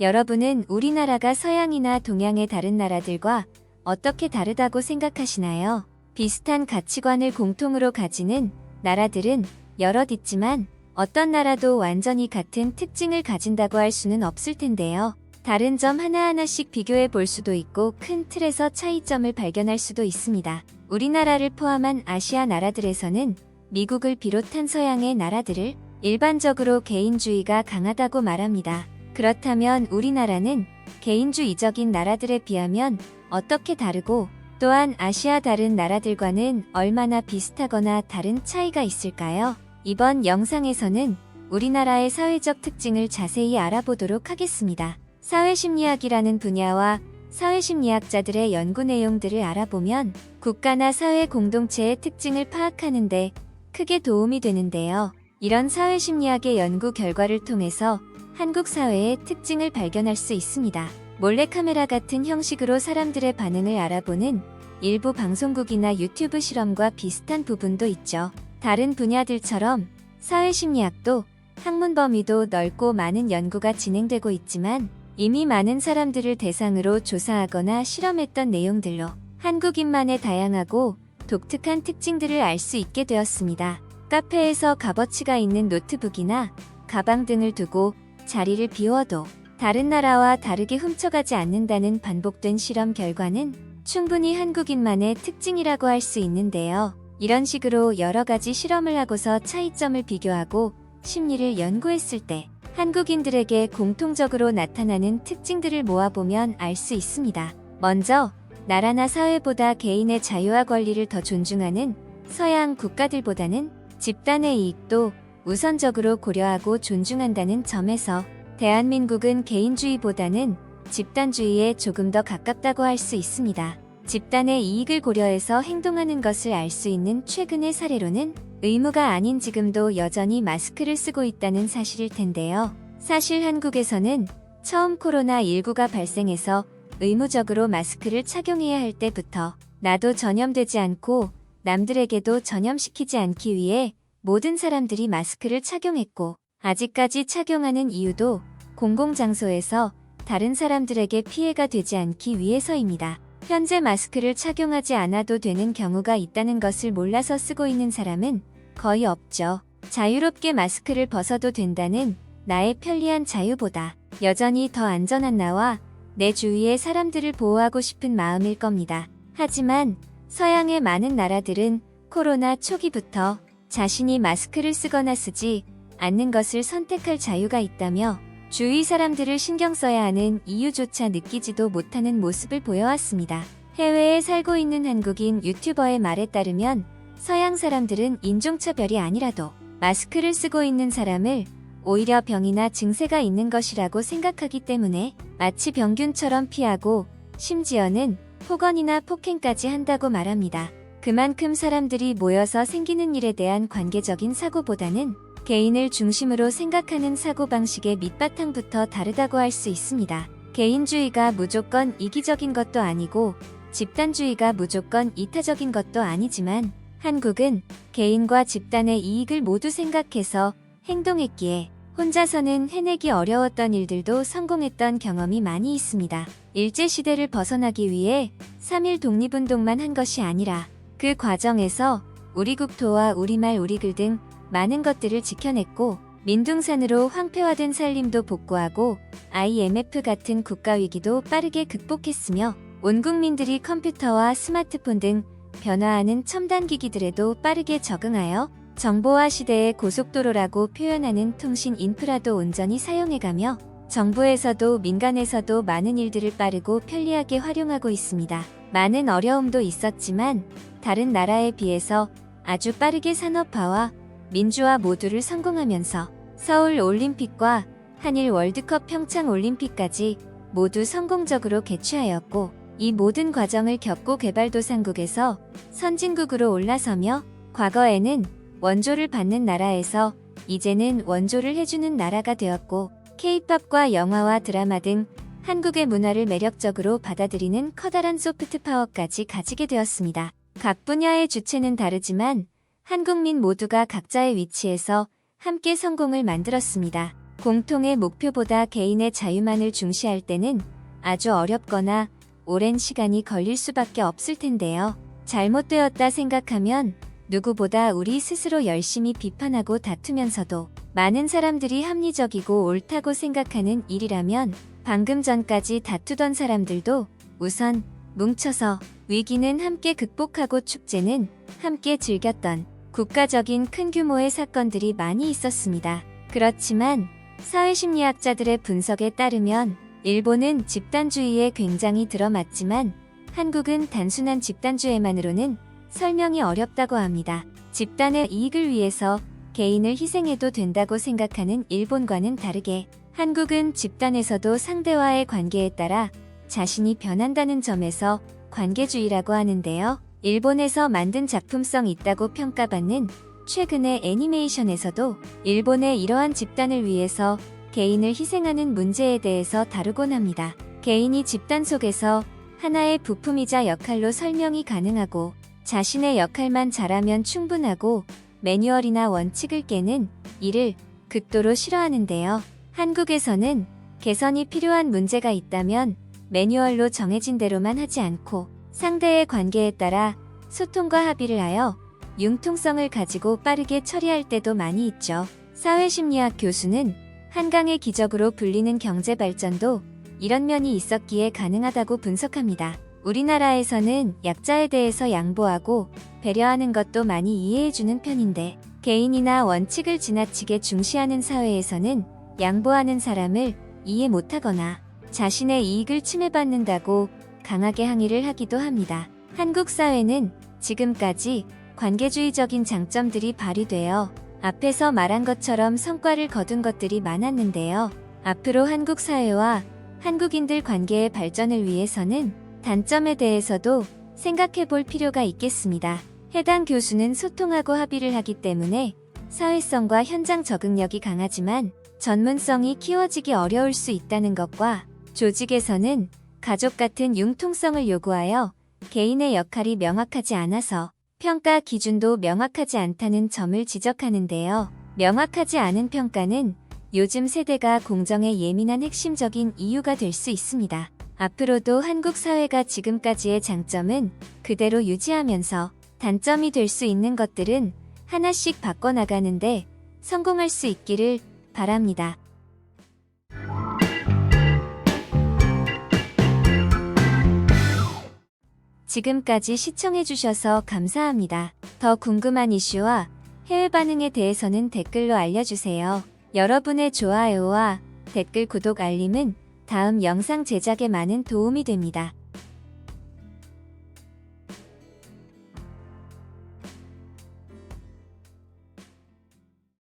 여러분은 우리나라가 서양이나 동양의 다른 나라들과 어떻게 다르다고 생각하시나요? 비슷한 가치관을 공통으로 가지는 나라들은 여럿 있지만 어떤 나라도 완전히 같은 특징을 가진다고 할 수는 없을 텐데요. 다른 점 하나하나씩 비교해 볼 수도 있고 큰 틀에서 차이점을 발견할 수도 있습니다. 우리나라를 포함한 아시아 나라들에서는 미국을 비롯한 서양의 나라들을 일반적으로 개인주의가 강하다고 말합니다. 그렇다면 우리나라는 개인주의적인 나라들에 비하면 어떻게 다르고 또한 아시아 다른 나라들과는 얼마나 비슷하거나 다른 차이가 있을까요? 이번 영상에서는 우리나라의 사회적 특징을 자세히 알아보도록 하겠습니다. 사회심리학이라는 분야와 사회심리학자들의 연구 내용들을 알아보면 국가나 사회 공동체의 특징을 파악하는 데 크게 도움이 되는데요. 이런 사회심리학의 연구 결과를 통해서 한국 사회의 특징을 발견할 수 있습니다. 몰래카메라 같은 형식으로 사람들의 반응을 알아보는 일부 방송국이나 유튜브 실험과 비슷한 부분도 있죠. 다른 분야들처럼 사회심리학도 학문 범위도 넓고 많은 연구가 진행되고 있지만 이미 많은 사람들을 대상으로 조사하거나 실험했던 내용들로 한국인만의 다양하고 독특한 특징들을 알 수 있게 되었습니다. 카페에서 값어치가 있는 노트북이나 가방 등을 두고 자리를 비워도 다른 나라와 다르게 훔쳐가지 않는다는 반복된 실험 결과는 충분히 한국인만의 특징이라고 할 수 있는데요. 이런 식으로 여러 가지 실험을 하고서 차이점을 비교하고 심리를 연구했을 때 한국인들에게 공통적으로 나타나는 특징들을 모아보면 알 수 있습니다. 먼저 나라나 사회보다 개인의 자유와 권리를 더 존중하는 서양 국가들보다는 집단의 이익도 우선적으로 고려하고 존중한다는 점에서 대한민국은 개인주의보다는 집단주의에 조금 더 가깝다고 할 수 있습니다. 집단의 이익을 고려해서 행동하는 것을 알 수 있는 최근의 사례로는 의무가 아닌 지금도 여전히 마스크를 쓰고 있다는 사실일 텐데요. 사실 한국에서는 처음 코로나19가 발생해서 의무적으로 마스크를 착용해야 할 때부터 나도 전염되지 않고 남들에게도 전염시키지 않기 위해 모든 사람들이 마스크를 착용했고 아직까지 착용하는 이유도 공공장소에서 다른 사람들에게 피해가 되지 않기 위해서입니다. 현재 마스크를 착용하지 않아도 되는 경우가 있다는 것을 몰라서 쓰고 있는 사람은 거의 없죠. 자유롭게 마스크를 벗어도 된다는 나의 편리한 자유보다 여전히 더 안전한 나와 내 주위의 사람들을 보호하고 싶은 마음일 겁니다. 하지만 서양의 많은 나라들은 코로나 초기부터 자신이 마스크를 쓰거나 쓰지 않는 것을 선택할 자유가 있다며 주위 사람들을 신경 써야 하는 이유조차 느끼지도 못하는 모습을 보여왔습니다. 해외에 살고 있는 한국인 유튜버의 말에 따르면 서양 사람들은 인종차별이 아니라도 마스크를 쓰고 있는 사람을 오히려 병이나 증세가 있는 것이라고 생각하기 때문에 마치 병균처럼 피하고 심지어는 폭언이나 폭행까지 한다고 말합니다. 그만큼 사람들이 모여서 생기는 일에 대한 관계적인 사고보다는 개인을 중심으로 생각하는 사고방식의 밑바탕부터 다르다고 할 수 있습니다. 개인주의가 무조건 이기적인 것도 아니고 집단주의가 무조건 이타적인 것도 아니지만 한국은 개인과 집단의 이익을 모두 생각해서 행동했기에 혼자서는 해내기 어려웠던 일들도 성공했던 경험이 많이 있습니다. 일제시대를 벗어나기 위해 3.1 독립운동만 한 것이 아니라 그 과정에서 우리 국토와 우리말 우리글 등 많은 것들을 지켜냈고 민둥산으로 황폐화된 산림도 복구하고 IMF 같은 국가위기도 빠르게 극복했으며 온 국민들이 컴퓨터와 스마트폰 등 변화하는 첨단기기들에도 빠르게 적응하여 정보화 시대의 고속도로라고 표현하는 통신 인프라도 온전히 사용해가며 정부에서도 민간에서도 많은 일들을 빠르고 편리하게 활용하고 있습니다. 많은 어려움도 있었지만 다른 나라에 비해서 아주 빠르게 산업화와 민주화 모두를 성공하면서 서울 올림픽과 한일 월드컵 평창 올림픽까지 모두 성공적으로 개최하였고 이 모든 과정을 겪고 개발도상국에서 선진국으로 올라서며 과거에는 원조를 받는 나라에서 이제는 원조를 해주는 나라가 되었고 K-팝과 영화와 드라마 등 한국의 문화를 매력적으로 받아들이는 커다란 소프트 파워까지 가지게 되었습니다. 각 분야의 주체는 다르지만 한국민 모두가 각자의 위치에서 함께 성공을 만들었습니다. 공통의 목표보다 개인의 자유만을 중시할 때는 아주 어렵거나 오랜 시간이 걸릴 수밖에 없을 텐데요. 잘못되었다 생각하면 누구보다 우리 스스로 열심히 비판하고 다투면서도 많은 사람들이 합리적이고 옳다고 생각하는 일이라면 방금 전까지 다투던 사람들도 우선 뭉쳐서 위기는 함께 극복하고 축제는 함께 즐겼던 국가적인 큰 규모의 사건들이 많이 있었습니다. 그렇지만 사회심리학자들의 분석에 따르면 일본은 집단주의에 굉장히 들어맞지만 한국은 단순한 집단주의만으로는 설명이 어렵다고 합니다. 집단의 이익을 위해서 개인을 희생해도 된다고 생각하는 일본과는 다르게 한국은 집단에서도 상대와의 관계에 따라 자신이 변한다는 점에서 관계주의라고 하는데요. 일본에서 만든 작품성 있다고 평가받는 최근의 애니메이션에서도 일본의 이러한 집단을 위해서 개인을 희생하는 문제에 대해서 다루곤 합니다. 개인이 집단 속에서 하나의 부품이자 역할로 설명이 가능하고 자신의 역할만 잘하면 충분하고 매뉴얼이나 원칙을 깨는 이를 극도로 싫어하는데요. 한국에서는 개선이 필요한 문제가 있다면 매뉴얼로 정해진 대로만 하지 않고 상대의 관계에 따라 소통과 합의를 하여 융통성을 가지고 빠르게 처리할 때도 많이 있죠. 사회심리학 교수는 한강의 기적으로 불리는 경제발전도 이런 면이 있었기에 가능하다고 분석합니다. 우리나라에서는 약자에 대해서 양보하고 배려하는 것도 많이 이해해주는 편인데 개인이나 원칙을 지나치게 중시하는 사회에서는 양보하는 사람을 이해 못하거나 자신의 이익을 침해받는다고 강하게 항의를 하기도 합니다. 한국 사회는 지금까지 관계주의적인 장점들이 발휘되어 앞에서 말한 것처럼 성과를 거둔 것들이 많았는데요. 앞으로 한국 사회와 한국인들 관계의 발전을 위해서는 단점에 대해서도 생각해 볼 필요가 있겠습니다. 해당 교수는 소통하고 합의를 하기 때문에 사회성과 현장 적응력이 강하지만 전문성이 키워지기 어려울 수 있다는 것과 조직에서는 가족 같은 융통성을 요구하여 개인의 역할이 명확하지 않아서 평가 기준도 명확하지 않다는 점을 지적하는데요. 명확하지 않은 평가는 요즘 세대가 공정에 예민한 핵심적인 이유가 될 수 있습니다. 앞으로도 한국 사회가 지금까지의 장점은 그대로 유지하면서 단점이 될 수 있는 것들은 하나씩 바꿔나가는데 성공할 수 있기를 바랍니다. 지금까지 시청해주셔서 감사합니다. 더 궁금한 이슈와 해외 반응에 대해서는 댓글로 알려주세요. 여러분의 좋아요와 댓글 구독 알림은 다음 영상 제작에 많은 도움이 됩니다.